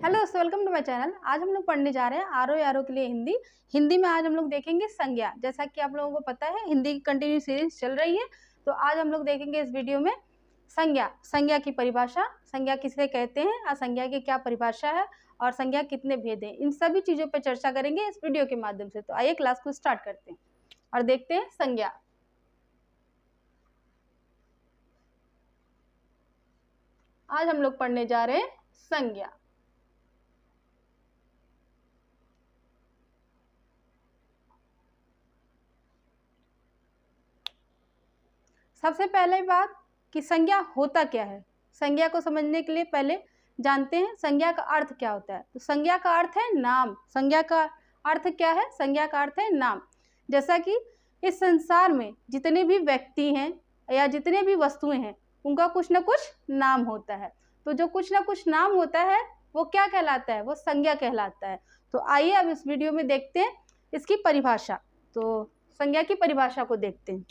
Hello दोस्तों, welcome to my channel. आज हम लोग पढ़ने जा रहे हैं आरो यारो के लिए हिंदी में आज हम लोग देखेंगे संज्ञा। जैसा कि आप लोगों को पता है हिंदी की कंटिन्यू सीरीज चल रही है, तो आज हम लोग देखेंगे इस वीडियो में संज्ञा की परिभाषा, संज्ञा किसे कहते हैं और संज्ञा की क्या परिभाषा है और संज्ञा कितने भेद हैं, इन सभी चीज़ों पर चर्चा करेंगे इस वीडियो के माध्यम से। तो आइए क्लास को स्टार्ट करते हैं और देखते हैं संज्ञा। आज हम लोग पढ़ने जा रहे हैं संज्ञा। सबसे पहले बात कि संज्ञा होता क्या है। संज्ञा को समझने के लिए पहले जानते हैं संज्ञा का अर्थ क्या होता है। तो संज्ञा का अर्थ है नाम। संज्ञा का अर्थ क्या है? संज्ञा का अर्थ है नाम। जैसा कि इस संसार में जितने भी व्यक्ति हैं या जितने भी वस्तुएं हैं उनका कुछ ना कुछ नाम होता है। तो जो कुछ ना कुछ नाम होता है वो क्या कहलाता है? वो संज्ञा कहलाता है। तो आइए अब इस वीडियो में देखते हैं इसकी परिभाषा। तो संज्ञा की परिभाषा को देखते हैं।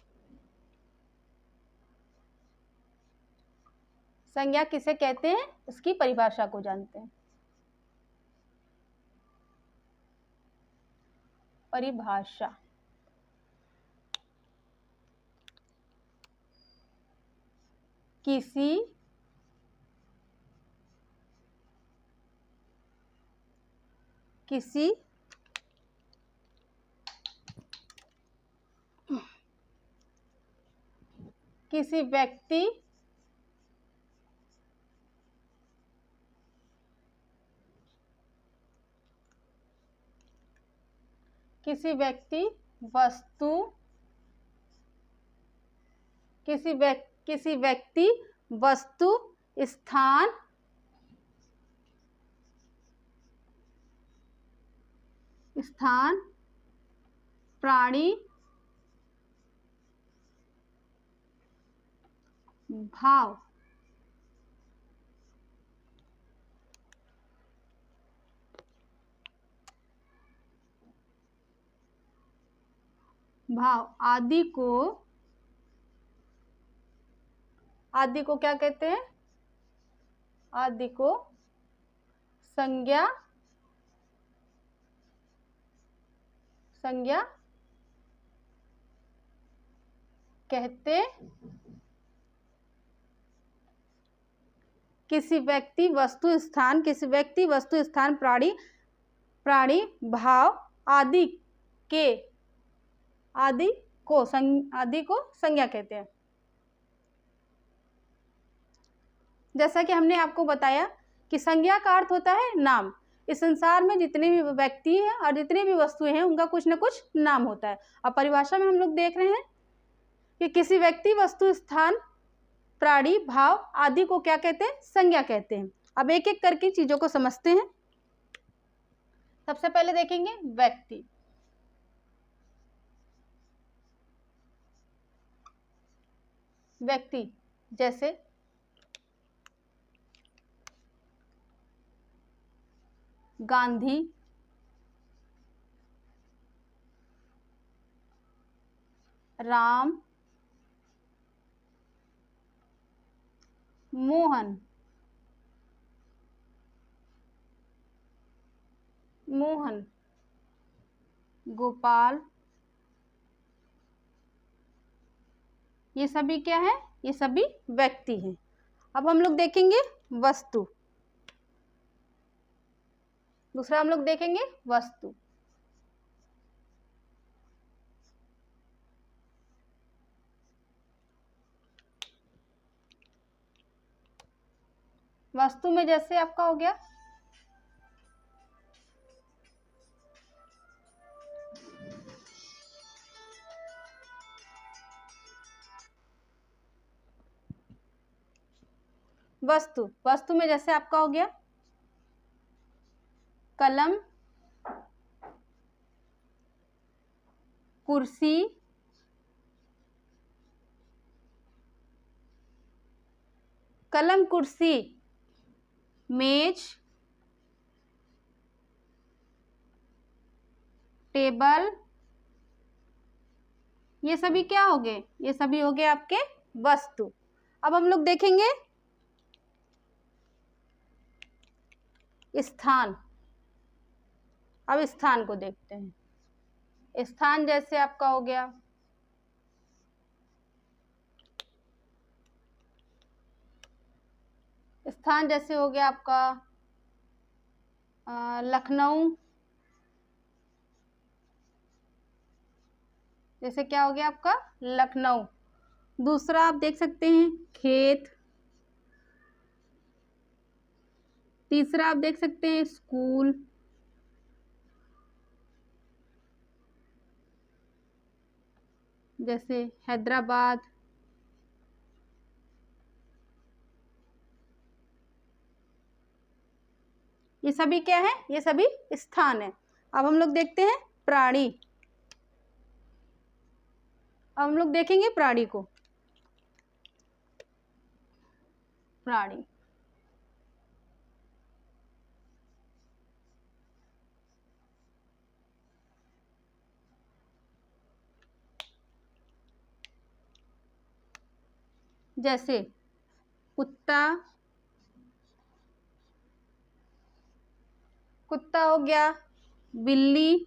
संज्ञा किसे कहते हैं इसकी परिभाषा को जानते हैं। परिभाषा किसी व्यक्ति वस्तु किसी व्यक्ति वस्तु स्थान प्राणी भाव आदि को क्या कहते हैं? आदि को संज्ञा कहते। किसी व्यक्ति वस्तु स्थान प्राणी भाव आदि को संज्ञा कहते हैं। जैसा कि हमने आपको बताया कि संज्ञा का अर्थ होता है नाम। इस संसार में जितने भी व्यक्ति हैं और जितने भी वस्तुएं हैं उनका कुछ न कुछ नाम होता है। और परिभाषा में हम लोग देख रहे हैं कि किसी व्यक्ति वस्तु स्थान प्राणी भाव आदि को क्या कहते हैं? संज्ञा कहते हैं। अब एक एक करके चीजों को समझते हैं। सबसे पहले देखेंगे व्यक्ति जैसे गांधी, राम, मोहन, गोपाल, ये सभी क्या है? ये सभी व्यक्ति हैं। अब हम लोग देखेंगे वस्तु। दूसरा हम लोग देखेंगे वस्तु। वस्तु में जैसे आपका हो गया वस्तु में जैसे आपका हो गया कलम, कुर्सी, मेज, टेबल, ये सभी क्या हो गए? ये सभी हो गए आपके वस्तु। अब हम लोग देखेंगे स्थान। अब स्थान को देखते हैं। स्थान जैसे आपका हो गया स्थान जैसे हो गया आपका लखनऊ। जैसे क्या हो गया आपका लखनऊ। दूसरा आप देख सकते हैं खेत। तीसरा आप देख सकते हैं स्कूल। जैसे हैदराबाद। ये सभी क्या है? ये सभी स्थान है। अब हम लोग देखते हैं प्राणी। अब हम लोग देखेंगे प्राणी को। प्राणी जैसे कुत्ता। कुत्ता हो गया, बिल्ली,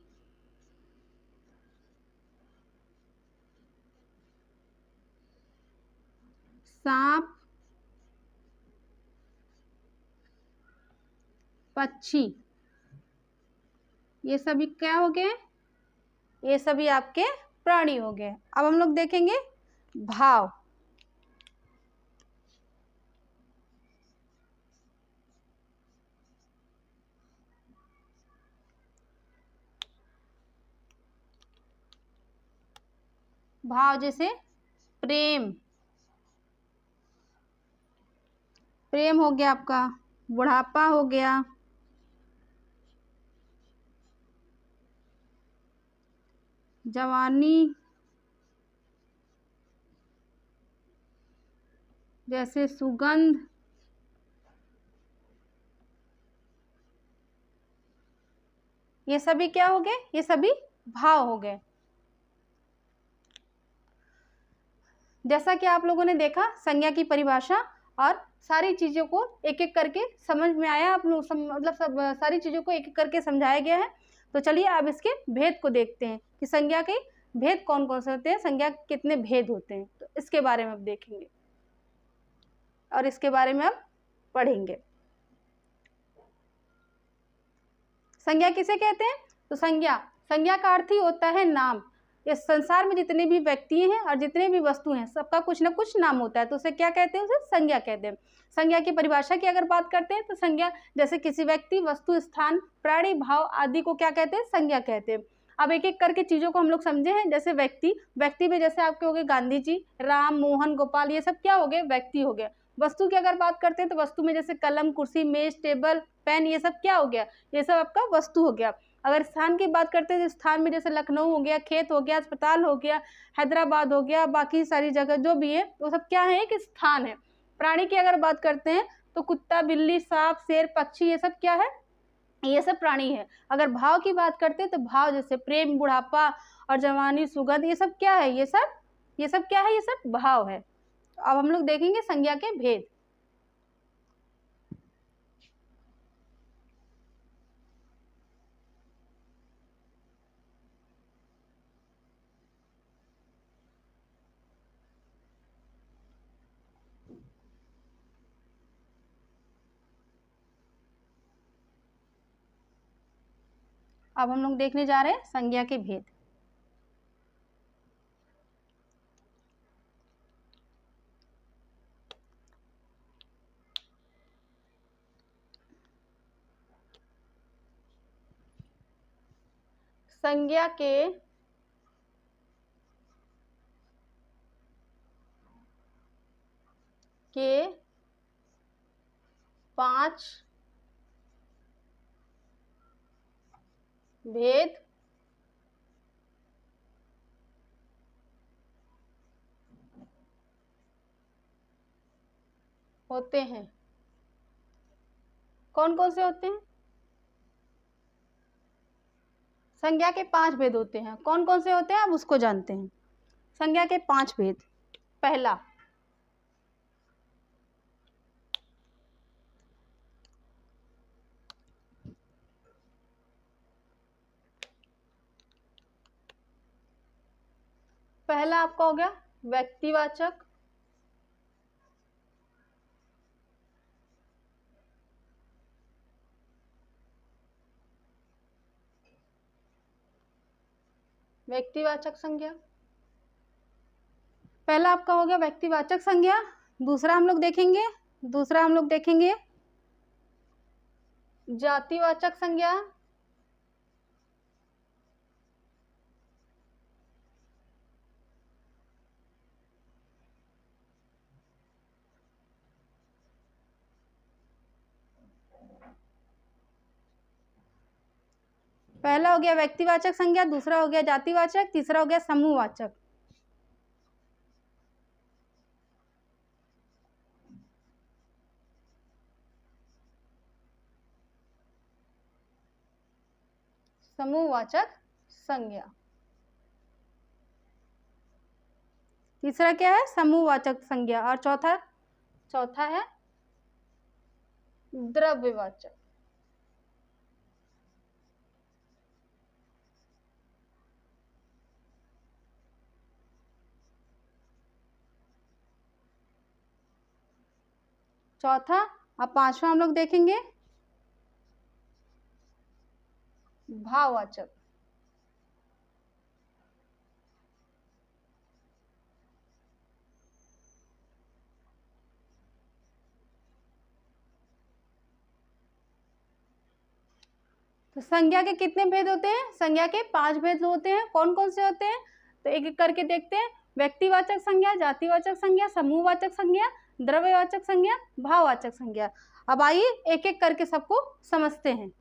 सांप, पक्षी। ये सभी क्या हो गए? ये सभी आपके प्राणी हो गए। अब हम लोग देखेंगे भाव। भाव जैसे प्रेम। प्रेम हो गया आपका। बुढ़ापा हो गया। जवानी। जैसे सुगंध। ये सभी क्या हो गए? ये सभी भाव हो गए। जैसा कि आप लोगों ने देखा संज्ञा की परिभाषा और सारी चीज़ों को एक एक करके समझ में आया। आप लोग मतलब सारी चीज़ों को एक एक करके समझाया गया है। तो चलिए अब इसके भेद को देखते हैं कि संज्ञा के भेद कौन कौन से होते हैं, संज्ञा के कितने भेद होते हैं। तो इसके बारे में अब देखेंगे और इसके बारे में अब पढ़ेंगे। संज्ञा किसे कहते हैं? तो संज्ञा का अर्थ ही होता है नाम। इस संसार में जितने भी व्यक्ति हैं और जितने भी वस्तु हैं सबका कुछ ना कुछ नाम होता है, तो उसे क्या कहते हैं? उसे संज्ञा कहते हैं। संज्ञा की परिभाषा की अगर बात करते हैं तो संज्ञा जैसे किसी व्यक्ति, वस्तु, स्थान, प्राणी, भाव आदि को क्या कहते हैं? संज्ञा कहते हैं। अब एक एक करके चीज़ों को हम लोग समझे हैं। जैसे व्यक्ति में जैसे आपके हो गए गांधी जी, राम, मोहन, गोपाल, ये सब क्या हो गए? व्यक्ति हो गए। वस्तु की अगर बात करते हैं तो वस्तु में जैसे कलम, कुर्सी, मेज, टेबल, पेन, ये सब क्या हो गया? ये सब आपका वस्तु हो गया। अगर स्थान की बात करते हैं तो स्थान में जैसे लखनऊ हो गया, खेत हो गया, अस्पताल हो गया, हैदराबाद हो गया, बाकी सारी जगह जो भी है वो सब क्या है? एक स्थान है। प्राणी की अगर बात करते हैं तो कुत्ता, बिल्ली, सांप, शेर, पक्षी, ये सब क्या है? ये सब प्राणी है। अगर भाव की बात करते हैं तो भाव जैसे प्रेम, बुढ़ापा और जवानी, सुगंध, ये सब क्या है? ये सब क्या है? ये सब भाव है। अब हम लोग देखेंगे संज्ञा के भेद। अब हम लोग देखने जा रहे हैं संज्ञा के भेद। संज्ञा के 5 भेद होते हैं। कौन कौन से होते हैं? संज्ञा के 5 भेद होते हैं। कौन कौन से होते हैं? अब उसको जानते हैं। संज्ञा के 5 भेद। पहला, पहला आपका हो गया व्यक्तिवाचक, व्यक्तिवाचक संज्ञा, पहला आपका हो गया व्यक्तिवाचक संज्ञा। दूसरा हम लोग देखेंगे जातिवाचक संज्ञा, पहला हो गया व्यक्तिवाचक संज्ञा, दूसरा हो गया जातिवाचक, तीसरा हो गया समूहवाचक। समूहवाचक संज्ञा, तीसरा क्या है समूहवाचक संज्ञा, और चौथा है द्रव्यवाचक। चौथा, अब पांचवा हम लोग देखेंगे भाववाचक। तो संज्ञा के कितने भेद होते हैं? संज्ञा के 5 भेद होते हैं। कौन कौन से होते हैं? तो एक एक करके देखते हैं। व्यक्तिवाचक संज्ञा, जातिवाचक संज्ञा, समूहवाचक संज्ञा, द्रव्यवाचक संज्ञा, भाववाचक संज्ञा। अब आइए एक एक करके सबको समझते हैं।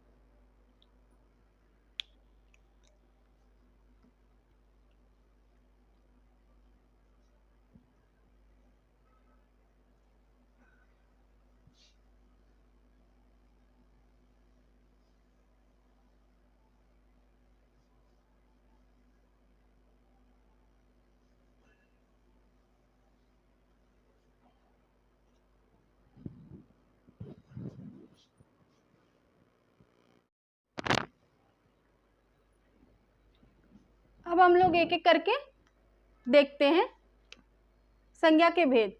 अब हम लोग एक एक करके देखते हैं संज्ञा के भेद।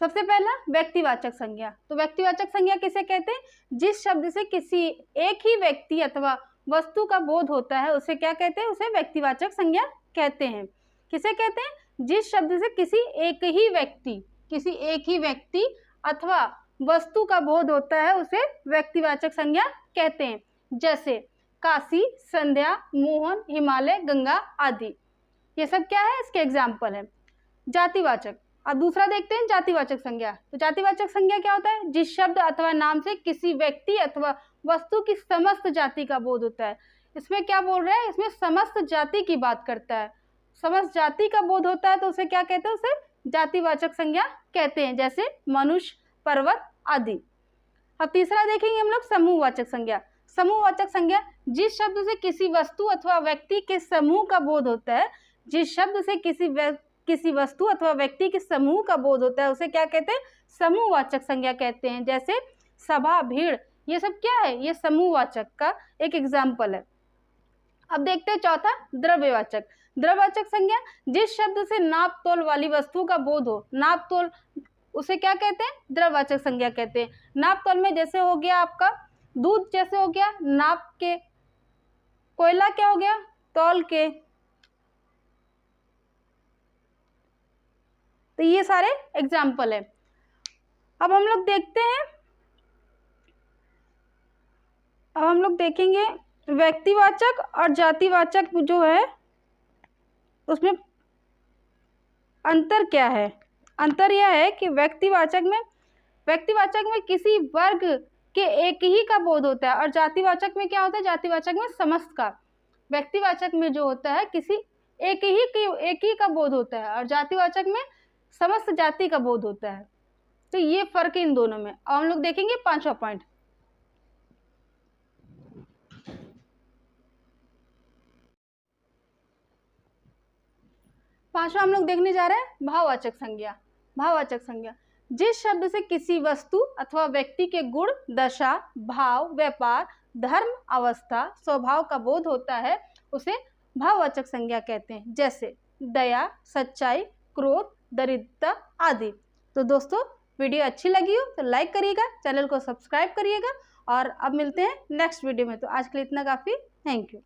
सबसे पहला व्यक्तिवाचक संज्ञा। तो व्यक्तिवाचक संज्ञा किसे कहते हैं? जिस शब्द से किसी एक ही व्यक्ति अथवा वस्तु का बोध होता है उसे क्या कहते हैं? उसे व्यक्तिवाचक संज्ञा कहते हैं। किसे कहते हैं? जिस शब्द से किसी एक ही व्यक्ति अथवा वस्तु का बोध होता है उसे व्यक्तिवाचक संज्ञा कहते हैं। जैसे काशी, संध्या, मोहन, हिमालय, गंगा आदि। ये सब क्या है? इसके एग्जाम्पल है। जातिवाचक। अब दूसरा देखते हैं जातिवाचक संज्ञा। तो जातिवाचक संज्ञा क्या होता है? जिस शब्द अथवा नाम से किसी व्यक्ति अथवा वस्तु की समस्त जाति का बोध होता है। इसमें क्या बोल रहे हैं? इसमें समस्त जाति की बात करता है। समस्त जाति का बोध होता है तो उसे क्या कहते हैं? उसे जातिवाचक संज्ञा कहते हैं। जैसे मनुष्य, पर्वत आदि। अब तीसरा देखेंगे हम लोग समूहवाचक संज्ञा। समूहवाचक संज्ञा जिस शब्द से किसी वस्तु अथवा व्यक्ति के समूह का बोध होता है, जिस शब्द से किसी वस्तु अथवा व्यक्ति के समूह का बोध होता है उसे क्या कहते हैं? समूहवाचक संज्ञा कहते हैं। जैसे सभा, भीड़, ये सब क्या है? ये समूहवाचक का एक एग्जाम्पल है। अब देखते हैं चौथा द्रव्यवाचक। द्रव्यवाचक संज्ञा जिस शब्द से नाप तोल वाली वस्तु का बोध हो, नाप तोल, उसे क्या कहते हैं? द्रव्यवाचक संज्ञा कहते हैं। नाप तोल में जैसे हो गया आपका दूध, जैसे हो गया नाप के, कोयला क्या हो गया? तौल के। तो ये सारे एग्जाम्पल है। अब हम लोग देखेंगे व्यक्तिवाचक और जातिवाचक जो है उसमें अंतर क्या है। अंतर यह है कि व्यक्तिवाचक में किसी वर्ग के एक ही का बोध होता है और जातिवाचक में क्या होता है? जातिवाचक में समस्त का। व्यक्तिवाचक में जो होता है किसी एक ही का बोध होता है और जातिवाचक में समस्त जाति का बोध होता है। तो ये फर्क है इन दोनों में। अब हम लोग देखेंगे पांचवा पॉइंट। पांचवा हम लोग देखने जा रहे हैं भाववाचक संज्ञा। भाववाचक संज्ञा जिस शब्द से किसी वस्तु अथवा व्यक्ति के गुण, दशा, भाव, व्यापार, धर्म, अवस्था, स्वभाव का बोध होता है उसे भाववाचक संज्ञा कहते हैं, जैसे दया, सच्चाई, क्रोध, दरिद्रता आदि। तो दोस्तों वीडियो अच्छी लगी हो तो लाइक करिएगा, चैनल को सब्सक्राइब करिएगा और अब मिलते हैं नेक्स्ट वीडियो में। तो आज के लिए इतना काफ़ी, थैंक यू।